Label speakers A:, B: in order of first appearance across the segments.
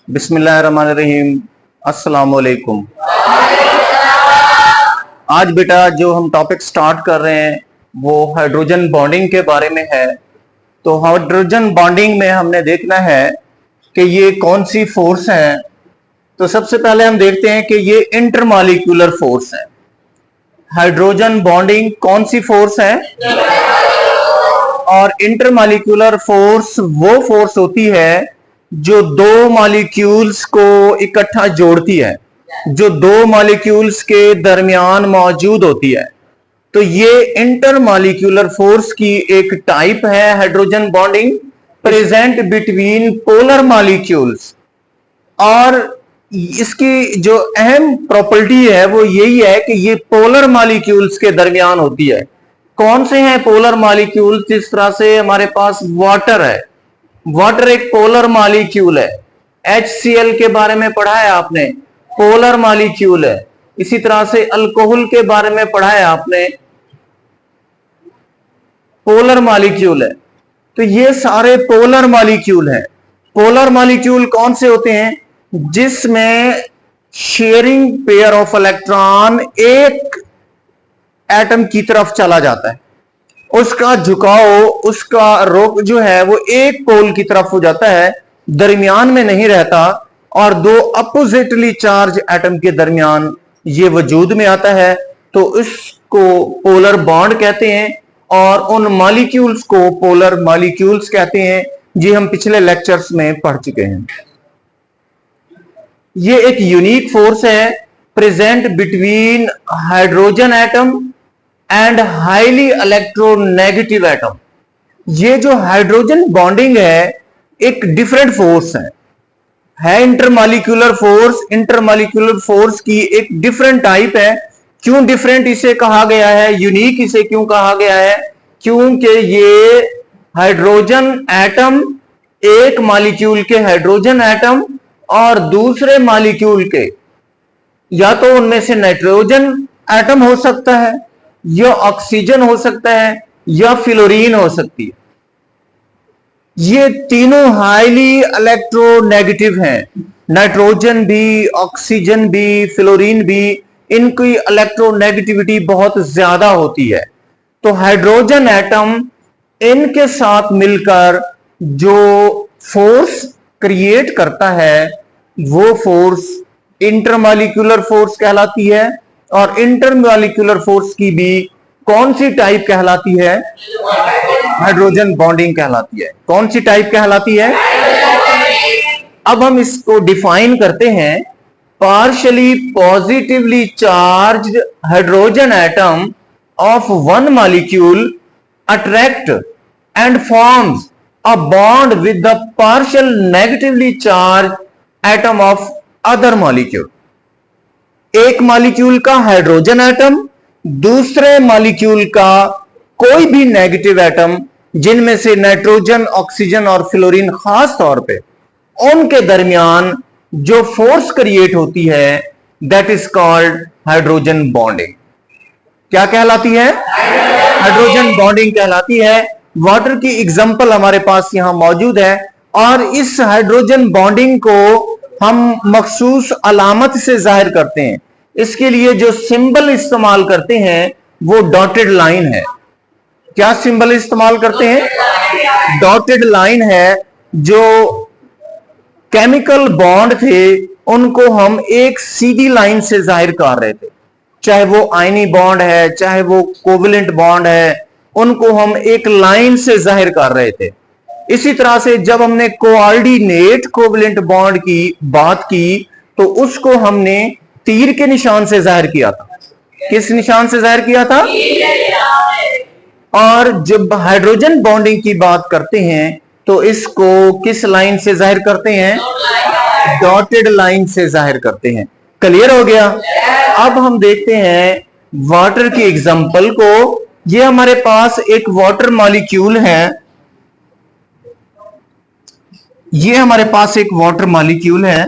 A: बिस्मिल्लाहिर्रहमानिर्रहीम। अस्सलाम वालेकुम। आज बेटा जो हम टॉपिक स्टार्ट कर रहे हैं वो हाइड्रोजन बॉन्डिंग के बारे में है। तो हाइड्रोजन बॉन्डिंग में हमने देखना है कि ये कौन सी फोर्स है। तो सबसे पहले हम देखते हैं कि ये इंटरमॉलिक्यूलर फोर्स है। हाइड्रोजन बॉन्डिंग कौन सी फोर्स है? और इंटरमॉलिक्यूलर फोर्स वो फोर्स होती है जो दो मॉलिक्यूल्स को इकट्ठा जोड़ती है, जो दो मॉलिक्यूल्स के दरमियान मौजूद होती है। तो ये इंटरमॉलिक्यूलर फोर्स की एक टाइप है hydrogen bonding, present between polar molecules. और इसकी जो अहम प्रॉपर्टी है वो यही है कि ये पोलर मॉलिक्यूल्स के दरमियान होती है। कौन से हैं पोलर मॉलिक्यूल्स? जिस तरह से हमारे पास वाटर है, वाटर एक पोलर मॉलिक्यूल है। HCl के बारे में पढ़ा है आपने, पोलर मॉलिक्यूल है। इसी तरह से अल्कोहल के बारे में पढ़ा है आपने, पोलर मॉलिक्यूल है। तो ये सारे पोलर मॉलिक्यूल हैं। पोलर मॉलिक्यूल कौन से होते हैं? जिसमें शेयरिंग पेयर ऑफ इलेक्ट्रॉन एक एटम की तरफ चला जाता है, उसका झुकाव, उसका रुख जो है वो एक पोल की तरफ हो जाता है, दरमियान में नहीं रहता। और दो अपोजिटली चार्ज एटम के दरमियान ये वजूद में आता है। तो इसको पोलर बॉन्ड कहते हैं और उन मॉलिक्यूल्स को पोलर मॉलिक्यूल्स कहते हैं। ये हम पिछले लेक्चर्स में पढ़ चुके हैं। ये एक यूनिक फोर्स है present between hydrogen atom and highly electronegative atom. ये जो हाइड्रोजन बॉन्डिंग है एक डिफरेंट फोर्स है इंटरमॉलिक्यूलर फोर्स। इंटरमॉलिक्यूलर फोर्स की एक डिफरेंट टाइप है। क्यों डिफरेंट इसे कहा गया है, यूनिक इसे क्यों कहा गया है? क्योंकि ये हाइड्रोजन एटम, एक मॉलिक्यूल के हाइड्रोजन एटम और दूसरे मॉलिक्यूल के, या तो उनमें से नाइट्रोजन एटम हो सकता है, या ऑक्सीजन हो सकता है, या फ्लोरीन हो सकती है। ये तीनों हाईली इलेक्ट्रोनेगेटिव हैं। नाइट्रोजन भी, ऑक्सीजन भी, फ्लोरीन भी, इनकी इलेक्ट्रोनेगेटिविटी बहुत ज्यादा होती है। तो हाइड्रोजन एटम इनके साथ मिलकर जो फोर्स क्रिएट करता है वो फोर्स इंटरमॉलिक्यूलर फोर्स कहलाती है। और इंटरमॉलिक्यूलर फोर्स की भी कौन सी टाइप कहलाती है? हाइड्रोजन बॉन्डिंग कहलाती है। कौन सी टाइप कहलाती है? अब हम इसको डिफाइन करते हैं। Partially positively charged hydrogen atom of one molecule attract and forms a bond with the partial negatively charged atom of other molecule. एक मॉलिक्यूल का हाइड्रोजन एटम दूसरे मॉलिक्यूल का कोई भी नेगेटिव एटम, जिनमें से नाइट्रोजन, ऑक्सीजन और फ्लोरीन खास तौर पे, उनके दरमियान जो फोर्स क्रिएट होती है that is called hydrogen bonding. क्या कहलाती है? हाइड्रोजन बॉन्डिंग कहलाती है। वाटर की एग्जांपल हमारे पास यहां मौजूद है और इस हाइड्रोजन बॉन्डिंग को हम मखसूस अलामत से जाहिर करते हैं। इसके लिए जो सिंबल इस्तेमाल करते हैं वो डॉटेड लाइन है। क्या सिंबल इस्तेमाल करते हैं? डॉटेड लाइन है। जो केमिकल बॉन्ड थे उनको हम एक सीधी लाइन से जाहिर कर रहे थे, चाहे वो आयनी बॉन्ड है, चाहे वो कोवलेंट बॉन्ड है, उनको हम एक लाइन से जाहिर कर रहे थे। इसी तरह से जब हमने कोऑर्डिनेट कोवलेंट बॉन्ड की बात की तो उसको हमने तीर के निशान से जाहिर किया था। किस निशान से जाहिर किया था? और जब हाइड्रोजन बॉन्डिंग की बात करते हैं तो इसको किस लाइन से जाहिर करते हैं? डॉटेड लाइन से जाहिर करते हैं। क्लियर हो गया? अब हम देखते हैं वाटर की एग्जांपल को। ये हमारे पास एक वाटर मॉलिक्यूल है। ये हमारे पास एक वाटर मॉलिक्यूल है।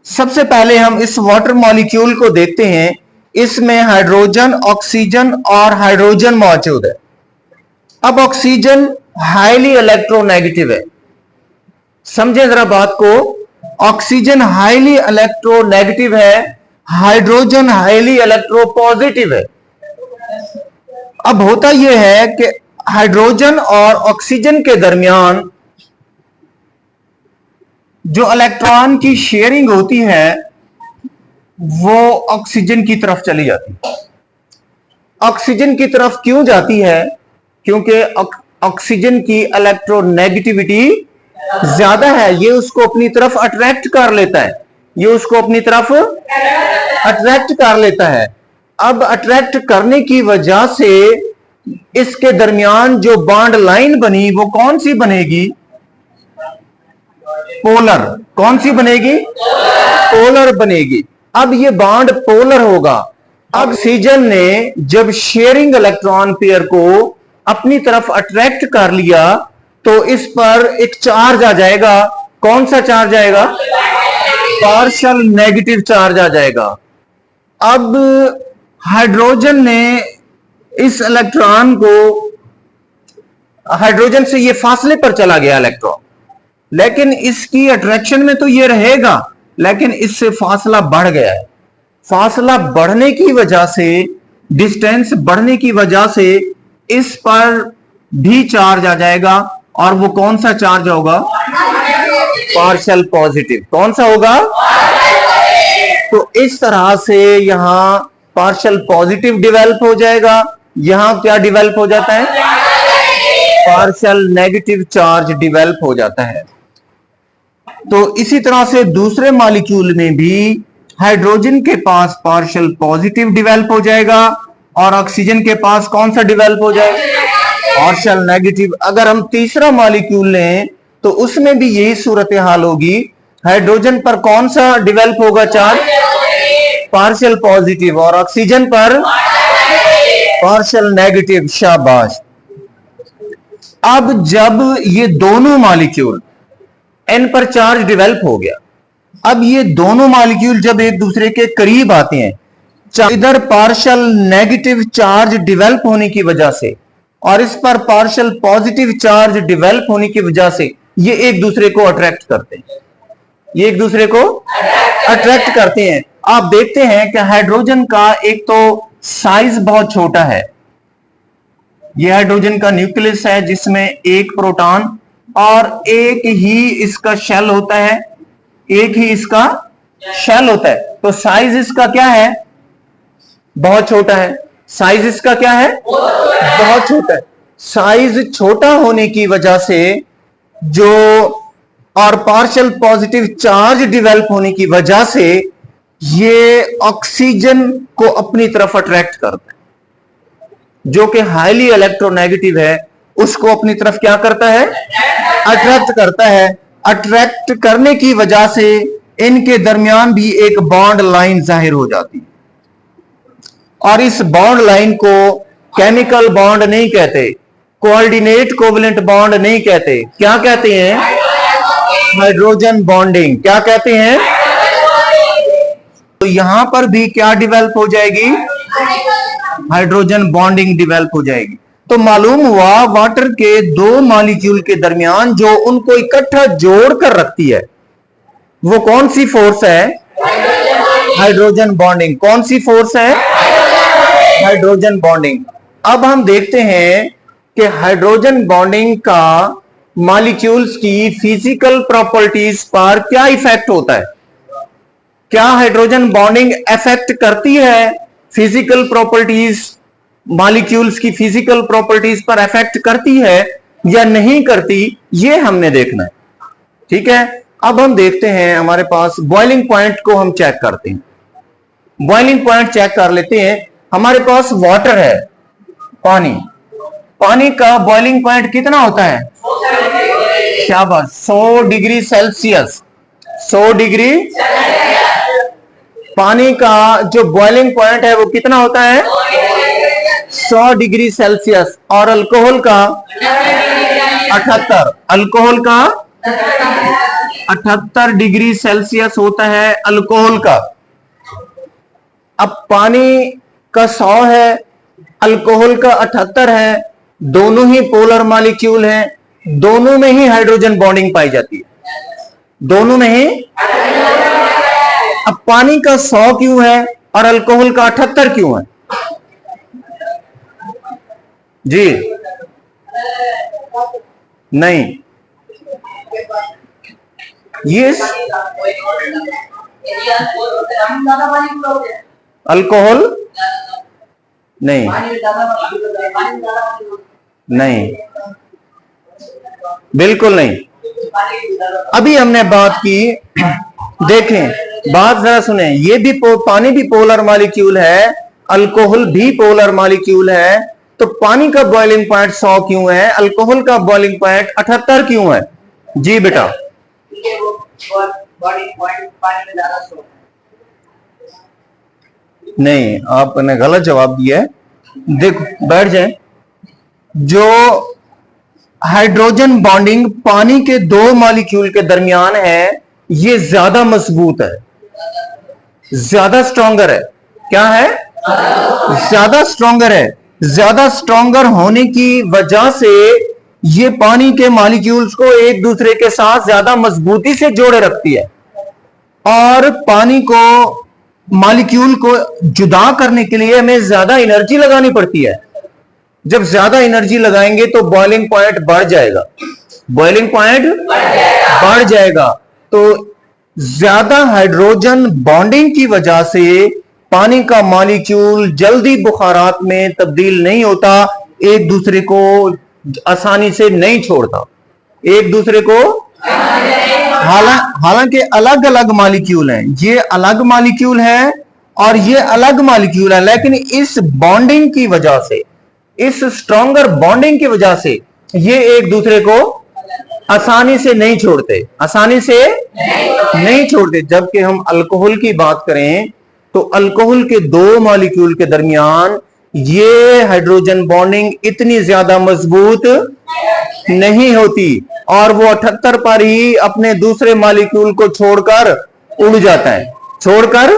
A: सबसे पहले हम इस वाटर मॉलिक्यूल को देखते हैं। इसमें हाइड्रोजन, ऑक्सीजन और हाइड्रोजन मौजूद है। अब ऑक्सीजन हाईली इलेक्ट्रोनेगेटिव है। समझे जरा बात को। ऑक्सीजन हाईली इलेक्ट्रोनेगेटिव है, हाइड्रोजन हाईली इलेक्ट्रोपॉजिटिव है। अब होता यह है कि हाइड्रोजन और ऑक्सीजन के दरमियान जो इलेक्ट्रॉन की शेयरिंग होती है वो ऑक्सीजन की तरफ चली जाती है। ऑक्सीजन की तरफ क्यों जाती है? क्योंकि ऑक्सीजन की इलेक्ट्रोनेगेटिविटी ज्यादा है, ये उसको अपनी तरफ अट्रैक्ट कर लेता है, ये उसको अपनी तरफ अट्रैक्ट कर लेता है। अब अट्रैक्ट करने की वजह से इसके दरमियान जो बॉन्ड लाइन बनी वो कौन सी बनेगी? पोलर। कौन सी बनेगी? पोलर बनेगी। अब ये बॉन्ड पोलर होगा। ऑक्सीजन ने जब शेयरिंग इलेक्ट्रॉन पेयर को अपनी तरफ अट्रैक्ट कर लिया तो इस पर एक चार्ज आ जाएगा। कौन सा चार्ज आएगा? पार्शियल नेगेटिव चार्ज आ जाएगा। अब हाइड्रोजन ने इस इलेक्ट्रॉन को, हाइड्रोजन से ये फासले पर चला गया इलेक्ट्रॉन, लेकिन इसकी अट्रैक्शन में तो ये रहेगा, लेकिन इससे फासला बढ़ गया है। फासला बढ़ने की वजह से, डिस्टेंस बढ़ने की वजह से इस पर भी चार्ज आ जाएगा, और वो कौन सा चार्ज होगा? Partial positive. कौन सा होगा? तो इस तरह से यहां पार्शियल पॉजिटिव डेवलप हो जाएगा। यहां क्या डेवलप हो जाता है? पार्शियल नेगेटिव चार्ज डेवलप हो जाता है। तो इसी तरह से दूसरे मॉलिक्यूल में भी हाइड्रोजन के पास पार्शियल पॉजिटिव डेवलप हो जाएगा और ऑक्सीजन के पास कौन सा डेवलप हो जाएगा? Partial negative. अगर हम तीसरा मॉलिक्यूल लें तो उसमें भी यही सूरत हाल होगी। हाइड्रोजन पर कौन सा डेवलप होगा चार्ज? Partial positive. और ऑक्सीजन पर पार्शियल नेगेटिव। शाबाश। अब जब ये दोनों मॉलिक्यूल, एन पर चार्ज डेवलप हो गया, अब ये दोनों मॉलिक्यूल जब एक दूसरे के करीब आते हैं, इधर पार्शियल नेगेटिव चार्ज डेवलप होने की वजह से और इस पर पार्शियल पॉजिटिव चार्ज डेवलप होने की वजह से ये एक दूसरे को अट्रैक्ट करते हैं, ये एक दूसरे को अट्रैक्ट करते हैं। आप देखते हैं कि हाइड्रोजन का एक तो साइज बहुत छोटा है। यह हाइड्रोजन का न्यूक्लियस है जिसमें एक प्रोटॉन और एक ही इसका शेल होता है, एक ही इसका शेल होता है। तो साइज इसका क्या है? बहुत छोटा है। साइज इसका क्या है? बहुत छोटा है। साइज छोटा होने की वजह से जो, और पार्शियल पॉजिटिव चार्ज डेवलप होने की वजह से ये ऑक्सीजन को अपनी तरफ अट्रैक्ट करता है, जो कि हाईली इलेक्ट्रोनेगेटिव है, उसको अपनी तरफ क्या करता है? अट्रैक्ट करता है। अट्रैक्ट करने की वजह से इनके दरमियान भी एक बॉन्ड लाइन जाहिर हो जाती है, और इस बॉन्ड लाइन को केमिकल बॉन्ड नहीं कहते, कोऑर्डिनेट कोवलेंट बॉन्ड नहीं कहते, क्या कहते हैं? Hydrogen bonding. क्या कहते हैं? तो यहां पर भी क्या डेवलप हो जाएगी? हाइड्रोजन बॉन्डिंग डेवलप हो जाएगी। तो मालूम हुआ वाटर के दो मॉलिक्यूल के दरमियान जो उनको इकट्ठा जोड़कर रखती है वो कौन सी फोर्स है? Hydrogen bonding. कौन सी फोर्स है? Hydrogen bonding. अब हम देखते हैं कि हाइड्रोजन बॉन्डिंग का मॉलिक्यूल्स की फिजिकल प्रॉपर्टीज पर क्या इफेक्ट होता है। क्या हाइड्रोजन बॉन्डिंग इफेक्ट करती है फिजिकल प्रॉपर्टीज, मॉलिक्यूल्स की फिजिकल प्रॉपर्टीज पर इफेक्ट करती है या नहीं करती, ये हमने देखना है। ठीक है, अब हम देखते हैं, हमारे पास बॉइलिंग पॉइंट को हम चेक करते हैं। बॉइलिंग पॉइंट चेक कर लेते हैं। हमारे पास वाटर है, पानी, पानी का बॉइलिंग पॉइंट कितना होता है? शाबाश, 100 डिग्री सेल्सियस। 100 डिग्री। पानी का जो बॉइलिंग पॉइंट है वो कितना होता है? 100 डिग्री सेल्सियस। और अल्कोहल का 78, अल्कोहल का 78 डिग्री सेल्सियस होता है अल्कोहल का। अब पानी का 100 है, अल्कोहल का 78 है, दोनों ही पोलर मॉलिक्यूल हैं, दोनों में ही हाइड्रोजन बॉन्डिंग पाई जाती है। दोनों नहीं। अब पानी का 100 क्यों है और अल्कोहल का 78 क्यों है जी? नहीं, ये अल्कोहल नहीं, नहीं, बिल्कुल नहीं। अभी हमने बात की, देखें बात जरा सुने, ये भी पानी भी पोलर मॉलिक्यूल है, अल्कोहल भी पोलर मॉलिक्यूल है, तो पानी का बॉइलिंग पॉइंट 100 क्यों है, अल्कोहल का बॉइलिंग पॉइंट 78 क्यों है? जी बेटा, नहीं, आपने गलत जवाब दिया है। देखो बैठ जाए, जो हाइड्रोजन बॉन्डिंग पानी के दो मॉलिक्यूल के दरमियान है, ये ज्यादा मजबूत है, ज्यादा स्ट्रॉन्गर है। क्या है? ज्यादा स्ट्रॉन्गर है। ज्यादा स्ट्रॉन्गर होने की वजह से ये पानी के मॉलिक्यूल्स को एक दूसरे के साथ ज्यादा मजबूती से जोड़े रखती है, और पानी को मॉलिक्यूल को जुदा करने के लिए हमें ज्यादा एनर्जी लगानी पड़ती है। जब ज्यादा एनर्जी लगाएंगे तो बॉइलिंग पॉइंट बढ़ जाएगा, बॉइलिंग पॉइंट बढ़ जाएगा। तो ज्यादा हाइड्रोजन बॉन्डिंग की वजह से पानी का मॉलिक्यूल जल्दी बुखारात में तब्दील नहीं होता, एक दूसरे को आसानी से नहीं छोड़ता, एक दूसरे को। हालांकि अलग अलग मॉलिक्यूल हैं, ये अलग मॉलिक्यूल है और ये अलग मॉलिक्यूल है, लेकिन इस बॉन्डिंग की वजह से, इस स्ट्रॉन्गर बॉन्डिंग की वजह से ये एक दूसरे को आसानी से नहीं छोड़ते, आसानी से नहीं छोड़ते। जबकि हम अल्कोहल की बात करें तो अल्कोहल के दो मॉलिक्यूल के दरमियान ये हाइड्रोजन बॉन्डिंग इतनी ज्यादा मजबूत नहीं होती, और वो 78 पर ही अपने दूसरे मॉलिक्यूल को छोड़कर उड़ जाता है, छोड़कर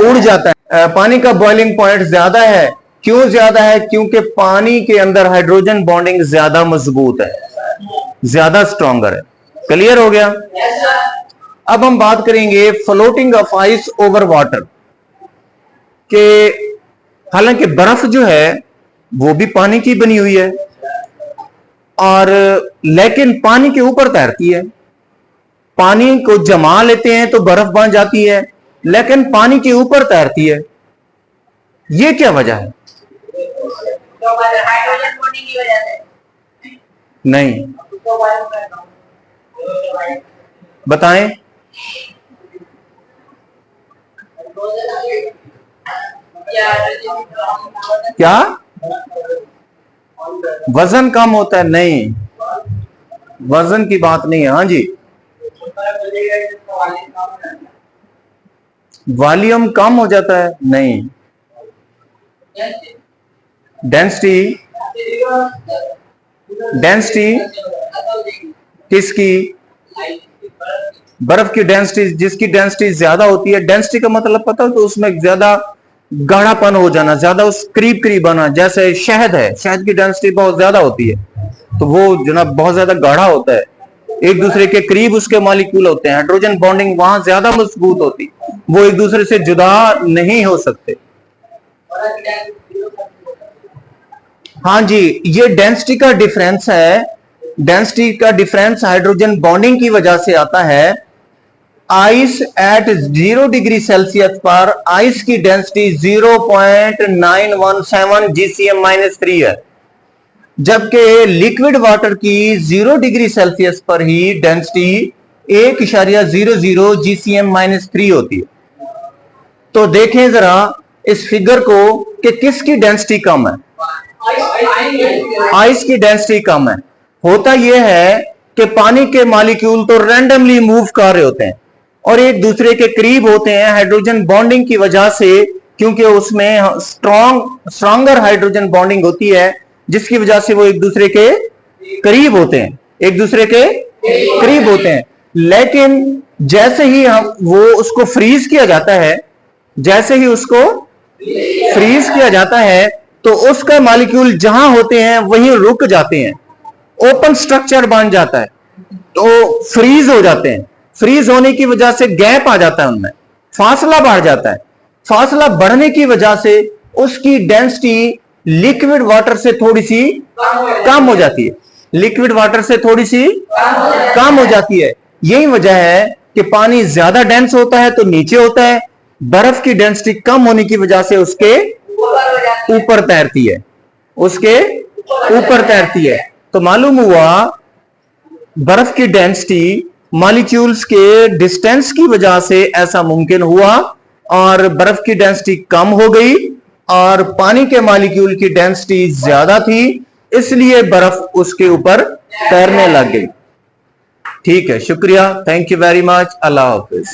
A: उड़ जाता है। पानी का बॉइलिंग पॉइंट ज्यादा है। क्यों ज्यादा है? क्योंकि पानी के अंदर हाइड्रोजन बॉन्डिंग ज्यादा मजबूत है, ज्यादा स्ट्रॉन्गर है। क्लियर हो गया? अब हम बात करेंगे floating of ice over water के। हालांकि बर्फ जो है वो भी पानी की बनी हुई है, और लेकिन पानी के ऊपर तैरती है। पानी को जमा लेते हैं तो बर्फ बन जाती है, लेकिन पानी के ऊपर तैरती है। ये क्या वजह है? हाइड्रोजन बॉन्डिंग की वजह से नहीं, बताएं। क्या वजन कम होता है? नहीं, वजन की बात नहीं है। हाँ जी, वॉल्यूम कम हो जाता है? नहीं, डेंसिटी, डेंसिटी किसकी? बर्फ की डेंसिटी, जिसकी डेंसिटी ज्यादा होती है। डेंसिटी का मतलब पता हो तो उसमें ज्यादा गाढ़ापन हो जाना, ज्यादा उस करीब करीब आना। जैसे शहद है, शहद की डेंसिटी बहुत ज्यादा होती है, तो वो जनाब बहुत ज्यादा गाढ़ा होता है, एक दूसरे के करीब उसके मॉलिक्यूल होते हैं, हाइड्रोजन बॉन्डिंग वहां ज्यादा मजबूत होती, वो एक दूसरे से जुदा नहीं हो सकते। हाँ जी, ये डेंसिटी का डिफरेंस है। डेंसिटी का डिफरेंस हाइड्रोजन बॉन्डिंग की वजह से आता है। आइस एट 0 डिग्री सेल्सियस पर आइस की डेंसिटी 0.917 GCm-3 है, जबकि लिक्विड वाटर की 0 डिग्री सेल्सियस पर ही डेंसिटी 1.00 GCm-3 होती है। तो देखें जरा इस फिगर को कि किसकी डेंसिटी कम है। आइस की डेंसिटी कम है। होता यह है कि पानी के मॉलिक्यूल तो रैंडमली मूव कर रहे होते हैं और एक दूसरे के करीब होते हैं हाइड्रोजन बॉन्डिंग की वजह से, क्योंकि उसमें स्ट्रॉन्गर हाइड्रोजन बॉन्डिंग होती है, जिसकी वजह से वो एक दूसरे के करीब होते हैं, एक दूसरे के करीब होते हैं। लेकिन जैसे ही हम वो उसको फ्रीज किया जाता है, जैसे ही उसको फ्रीज किया जाता है तो उसका मॉलिक्यूल जहां होते हैं वहीं रुक जाते हैं, ओपन स्ट्रक्चर बन जाता है, तो फ्रीज हो जाते हैं। फ्रीज होने की वजह से गैप आ जाता है, उनमें फासला बढ़ जाता है। फासला बढ़ने की वजह से उसकी डेंसिटी लिक्विड वाटर से थोड़ी सी कम हो जाती है, लिक्विड वाटर से थोड़ी सी कम हो जाती है। यही वजह है कि पानी ज्यादा डेंस होता है तो नीचे होता है, बर्फ की डेंसिटी कम होने की वजह से उसके ऊपर तैरती है, उसके ऊपर तैरती है। तो मालूम हुआ बर्फ की डेंसिटी मॉलिक्यूल्स के डिस्टेंस की वजह से ऐसा मुमकिन हुआ, और बर्फ की डेंसिटी कम हो गई और पानी के मॉलिक्यूल की डेंसिटी ज्यादा थी, इसलिए बर्फ उसके ऊपर तैरने लग गई। ठीक है, शुक्रिया, thank you very much, Allah Hafiz.